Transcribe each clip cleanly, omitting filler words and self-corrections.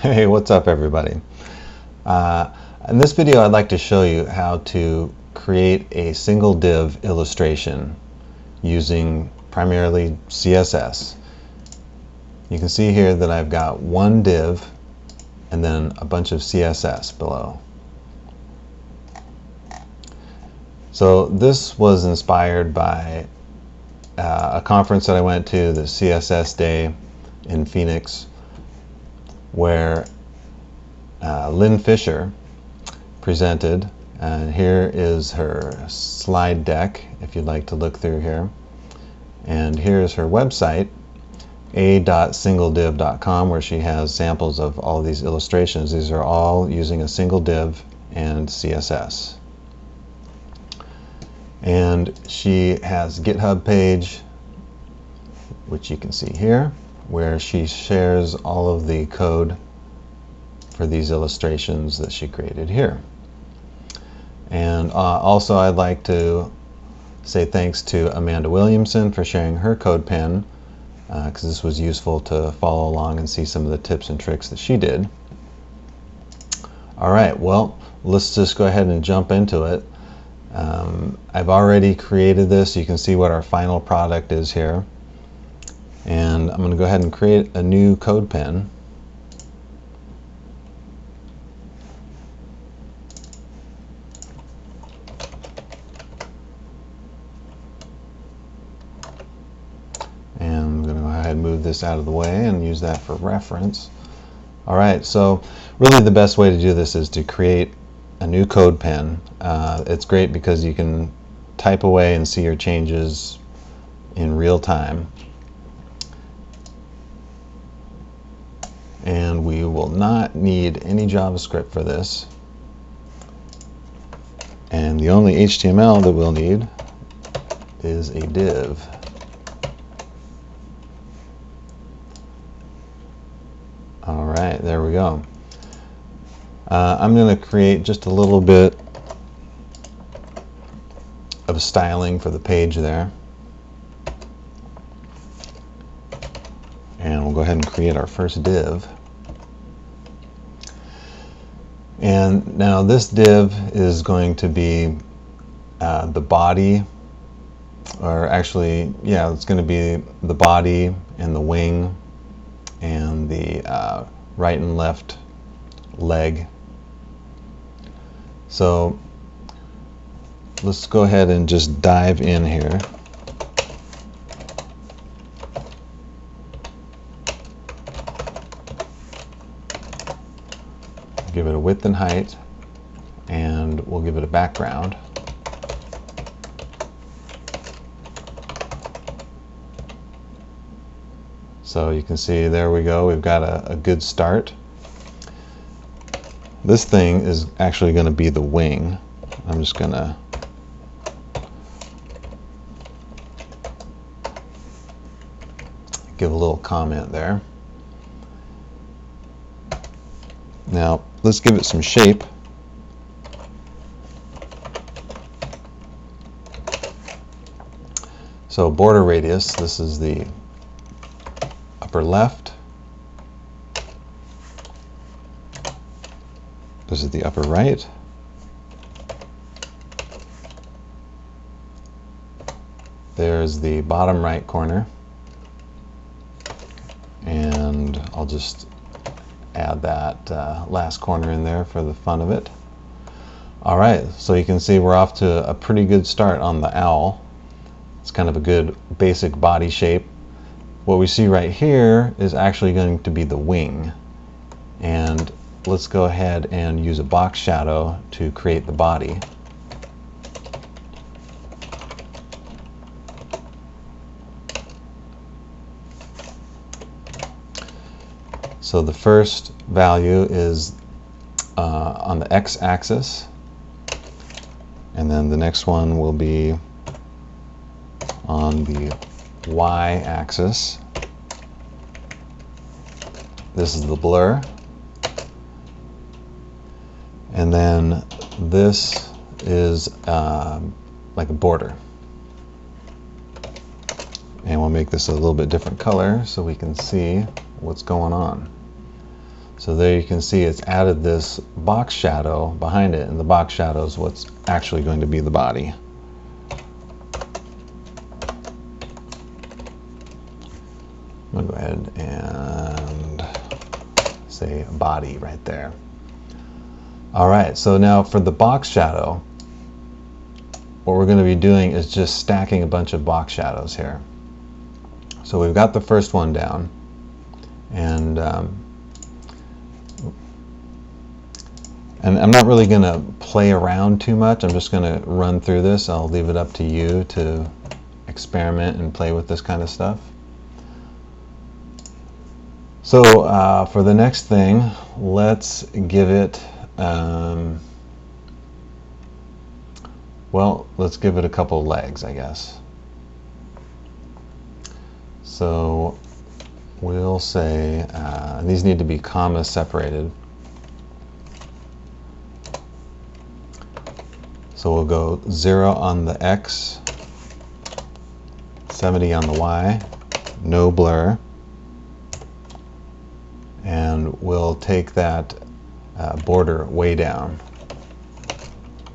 Hey, what's up everybody? In this video I'd like to show you how to create a single div illustration using primarily CSS. You can see here that I've got one div and then a bunch of CSS below. So this was inspired by a conference that I went to, the CSS Day in Phoenix, where Lynn Fisher presented, and here is her slide deck if you'd like to look through here. And here's her website, a.singlediv.com, where she has samples of all these illustrations. These are all using a single div and CSS. And she has a GitHub page, which you can see here, where she shares all of the code for these illustrations that she created here. And also I'd like to say thanks to Amanda Williamson for sharing her code pen, because this was useful to follow along and see some of the tips and tricks that she did. Alright, well, let's just go ahead and jump into it. I've already created this. You can see what our final product is here. And I'm going to go ahead and create a new code pen. And I'm going to go ahead and move this out of the way and use that for reference. Alright, so really the best way to do this is to create a new code pen. It's great because you can type away and see your changes in real time. And we will not need any JavaScript for this. And the only HTML that we'll need is a div. Alright, there we go. I'm going to create just a little bit of styling for the page there. And we'll go ahead and create our first div. And now this div is going to be the body, or actually, yeah, it's going to be the body and the wing and the right and left leg. So let's go ahead and just dive in here. Give it a width and height, and we'll give it a background. So you can see, there we go, we've got a good start. This thing is actually going to be the wing. I'm just going to give a little comment there. Now let's give it some shape. So border radius, this is the upper left. This is the upper right. There's the bottom right corner. And I'll just add that last corner in there for the fun of it. Alright, so you can see we're off to a pretty good start on the owl. It's kind of a good basic body shape. What we see right here is actually going to be the wing. And let's go ahead and use a box shadow to create the body. So the first value is on the x-axis, and then the next one will be on the y-axis. This is the blur. And then this is like a border. And we'll make this a little bit different color so we can see what's going on. So there you can see it's added this box shadow behind it, and the box shadow is what's actually going to be the body. I'm going to go ahead and say body right there. Alright, so now for the box shadow, what we're going to be doing is just stacking a bunch of box shadows here. So we've got the first one down, and I'm not really going to play around too much. I'm just going to run through this. I'll leave it up to you to experiment and play with this kind of stuff. So for the next thing, let's give it, well, let's give it a couple legs, I guess. So we'll say, these need to be comma separated. So we'll go 0 on the X, 70 on the Y, no blur. And we'll take that border way down,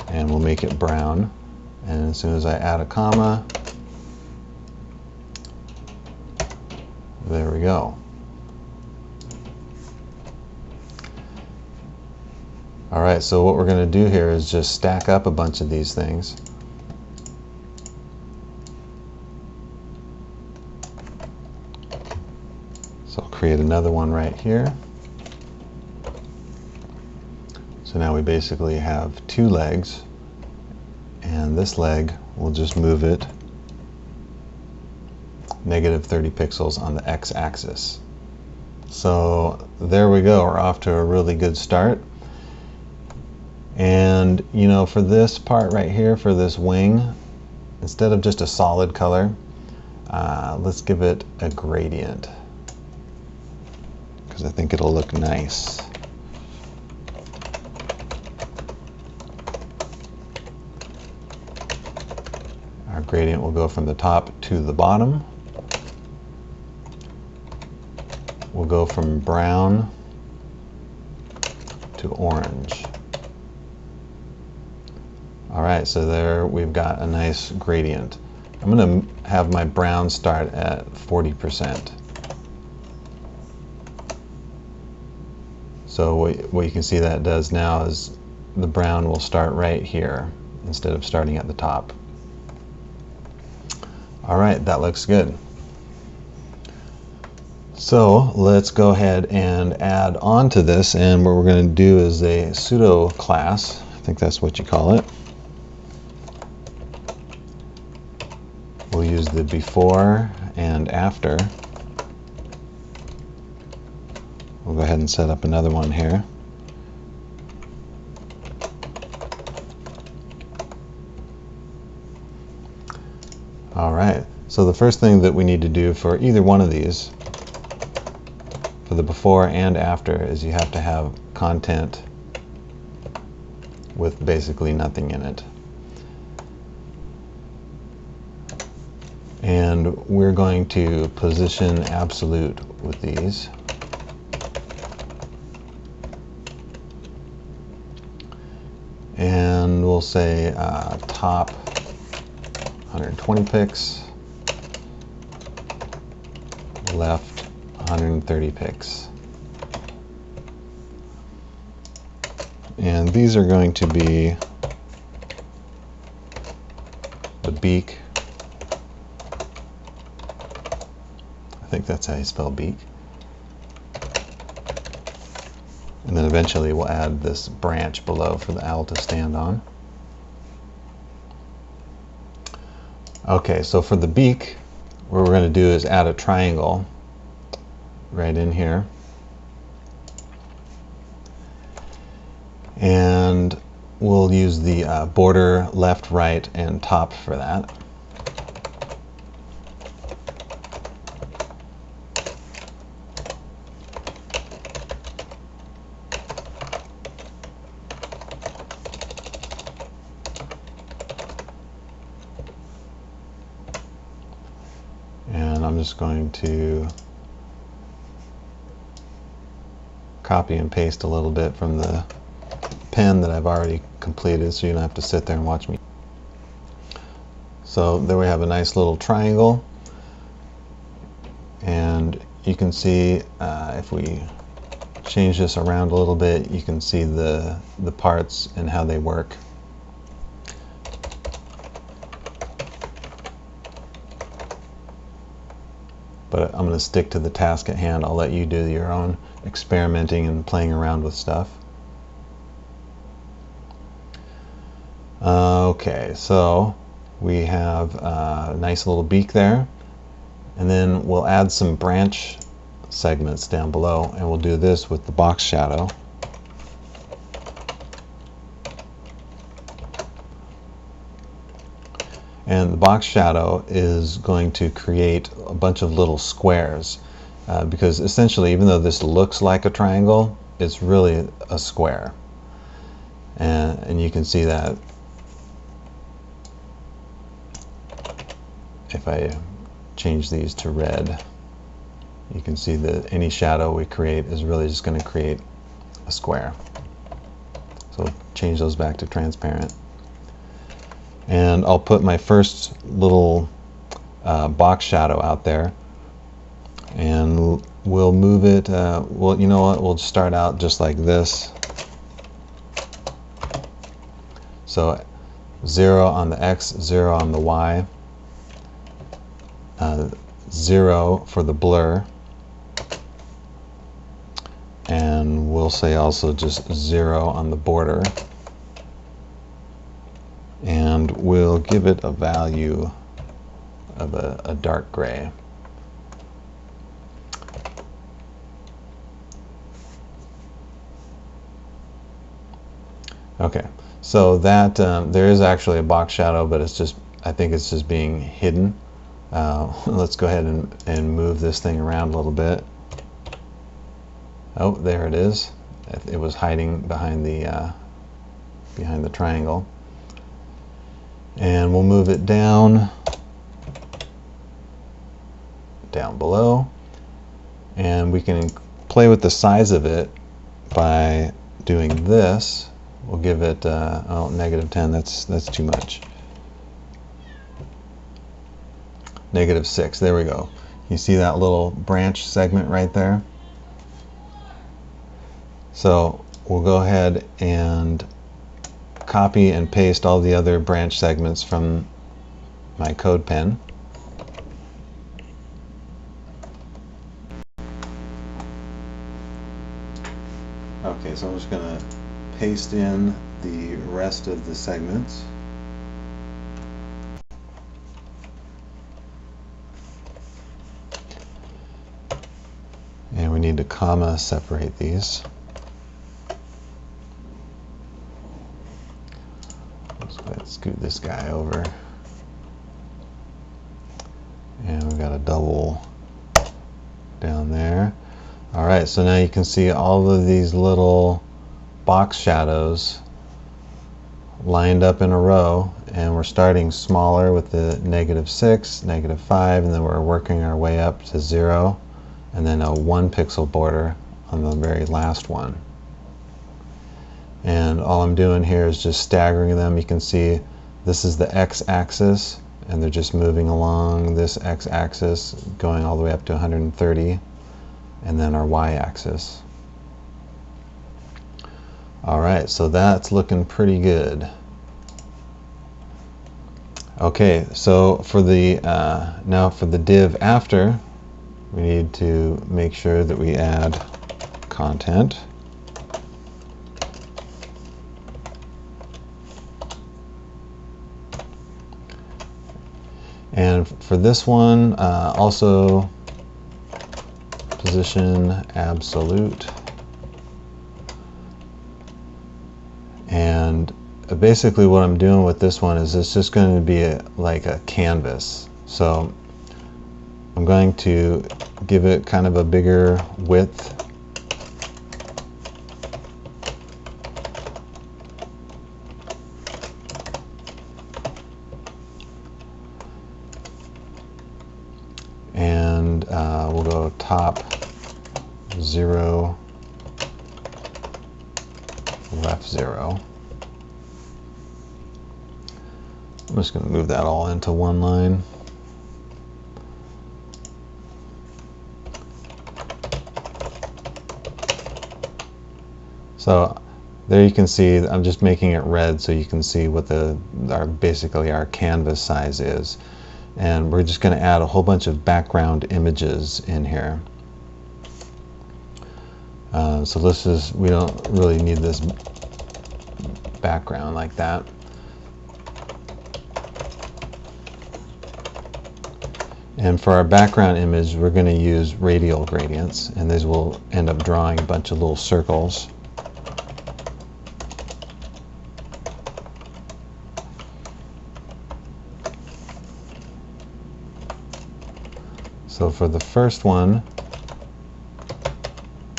and we'll make it brown. And as soon as I add a comma, there we go. Alright, so what we're going to do here is just stack up a bunch of these things. So I'll create another one right here. So now we basically have 2 legs, and this leg, we'll just move it -30 pixels on the x-axis. So there we go, we're off to a really good start. And you know, for this part right here, for this wing, instead of just a solid color, let's give it a gradient, because I think it'll look nice. Our gradient will go from the top to the bottom. We'll go from brown to orange. Alright, so there we've got a nice gradient. I'm going to have my brown start at 40%. So what you can see that does now is the brown will start right here instead of starting at the top. Alright, that looks good. So let's go ahead and add on to this, and what we're going to do is a pseudo class. I think that's what you call it. We'll use the before and after. We'll go ahead and set up another one here. Alright, so the first thing that we need to do for either one of these, for the before and after, is you have to have content with basically nothing in it. And we're going to position absolute with these. And we'll say top 120 pics, left 130 pics. And these are going to be the beak. I think that's how you spell beak. And then eventually we'll add this branch below for the owl to stand on. Okay, so for the beak, what we're going to do is add a triangle right in here. And we'll use the border left, right, and top for that. And I'm just going to copy and paste a little bit from the pen that I've already completed, so you don't have to sit there and watch me. So there we have a nice little triangle, and you can see if we change this around a little bit, you can see the parts and how they work. But I'm going to stick to the task at hand. I'll let you do your own experimenting and playing around with stuff. Okay, so we have a nice little beak there, and then we'll add some branch segments down below, and we'll do this with the box shadow. And the box shadow is going to create a bunch of little squares, because essentially, even though this looks like a triangle, it's really a square. And you can see that if I change these to red, you can see that any shadow we create is really just going to create a square. So change those back to transparent. And I'll put my first little box shadow out there, and we'll move it. Well, you know what? We'll start out just like this. So 0 on the X, 0 on the Y, 0 for the blur, and we'll say also just 0 on the border. And we'll give it a value of a dark gray. Okay, so that there is actually a box shadow, but it's just, I think it's just being hidden. Let's go ahead and move this thing around a little bit. Oh, there it is. It was hiding behind the triangle. And we'll move it down below, and we can play with the size of it by doing this. We'll give it oh, -10. That's too much. -6. There we go. You see that little branch segment right there? So we'll go ahead and copy and paste all the other branch segments from my code pen. Okay, so I'm just going to paste in the rest of the segments. And we need to comma separate these. Let's scoot this guy over. And we've got a double down there. All right, so now you can see all of these little box shadows lined up in a row, and we're starting smaller with the -6, -5, and then we're working our way up to 0, and then a 1 pixel border on the very last one. And all I'm doing here is just staggering them. You can see this is the x-axis, and they're just moving along this x-axis, going all the way up to 130, and then our y-axis. All right, so that's looking pretty good. Okay, so for the now for the div after, we need to make sure that we add content. And for this one, also position absolute. And basically what I'm doing with this one is it's just going to be like a canvas. So I'm going to give it kind of a bigger width. And we'll go top 0, left 0. I'm just going to move that all into one line. So there you can see I'm just making it red so you can see what basically our canvas size is. And we're just going to add a whole bunch of background images in here. So we don't really need this background like that. And for our background image, we're going to use radial gradients, and these will end up drawing a bunch of little circles. So for the first one,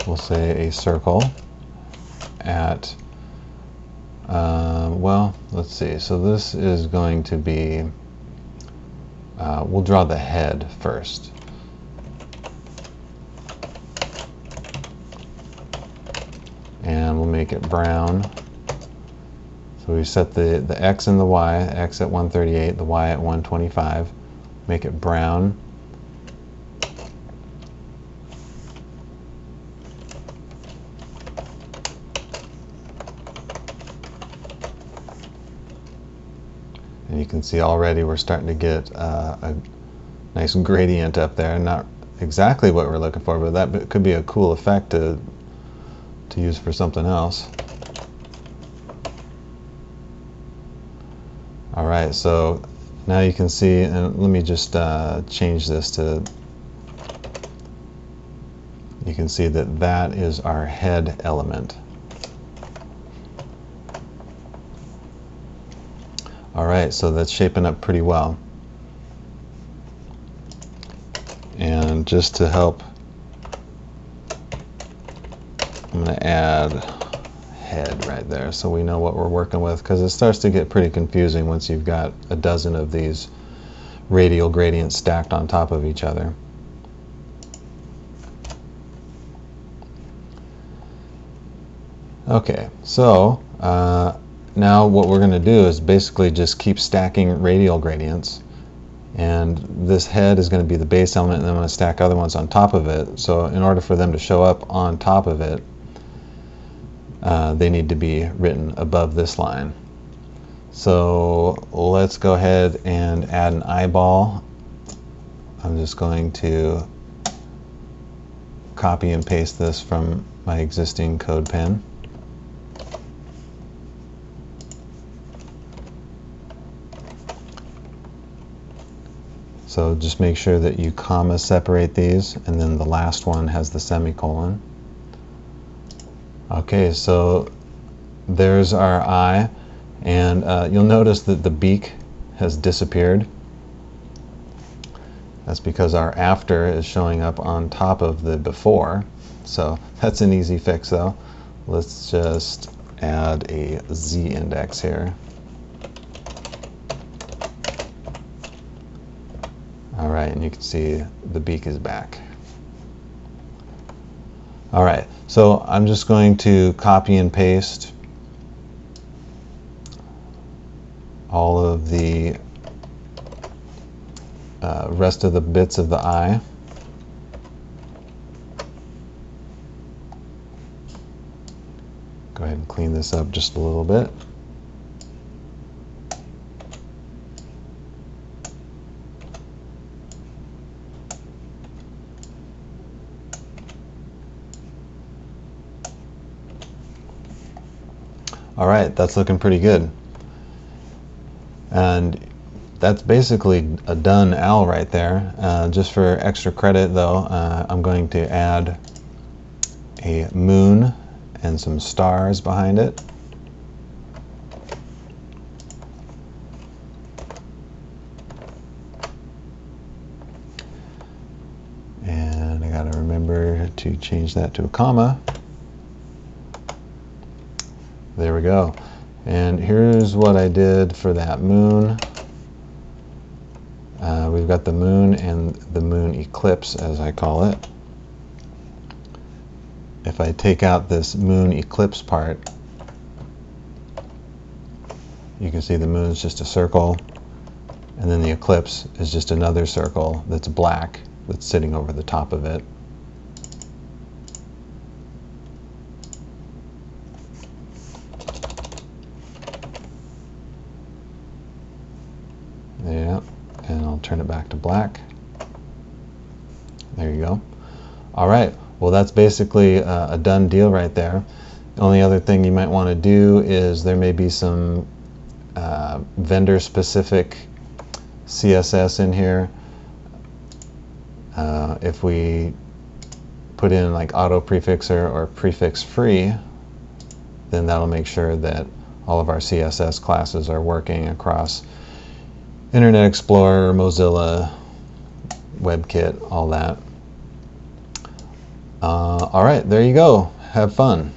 we'll say a circle at, well, let's see. So this is going to be, we'll draw the head first. And we'll make it brown. So we set the X and the Y, X at 138, the Y at 125. Make it brown. And you can see already we're starting to get a nice gradient up there. Not exactly what we're looking for, but that could be a cool effect to use for something else. All right, so now you can see, and let me just change this to, you can see that that is our head element. All right, so that's shaping up pretty well. And just to help, I'm going to add head right there so we know what we're working with, because it starts to get pretty confusing once you've got a dozen of these radial gradients stacked on top of each other. Okay, so now what we're going to do is basically just keep stacking radial gradients, and this head is going to be the base element, and then I'm going to stack other ones on top of it. So in order for them to show up on top of it, they need to be written above this line. So let's go ahead and add an eyeball. I'm just going to copy and paste this from my existing code pen. So just make sure that you comma separate these, and then the last one has the semicolon. Okay, so there's our eye, and you'll notice that the beak has disappeared. That's because our after is showing up on top of the before. So that's an easy fix though. Let's just add a Z index here. All right, and you can see the beak is back. All right, so I'm just going to copy and paste all of the rest of the bits of the eye. Go ahead and clean this up just a little bit. All right, that's looking pretty good. And that's basically a done owl right there. Just for extra credit though, I'm going to add a moon and some stars behind it. And I gotta remember to change that to a comma. There we go. And here's what I did for that moon. We've got the moon and the moon eclipse, as I call it. If I take out this moon eclipse part, You can see the moon's just a circle, and then the eclipse is just another circle that's black that's sitting over the top of it. Yeah, and I'll turn it back to black. There you go. All right, well that's basically a done deal right there. The only other thing you might want to do is there may be some vendor-specific CSS in here. If we put in like auto prefixer or prefix free, then that'll make sure that all of our CSS classes are working across Internet Explorer, Mozilla, WebKit, all that. All right, there you go. Have fun.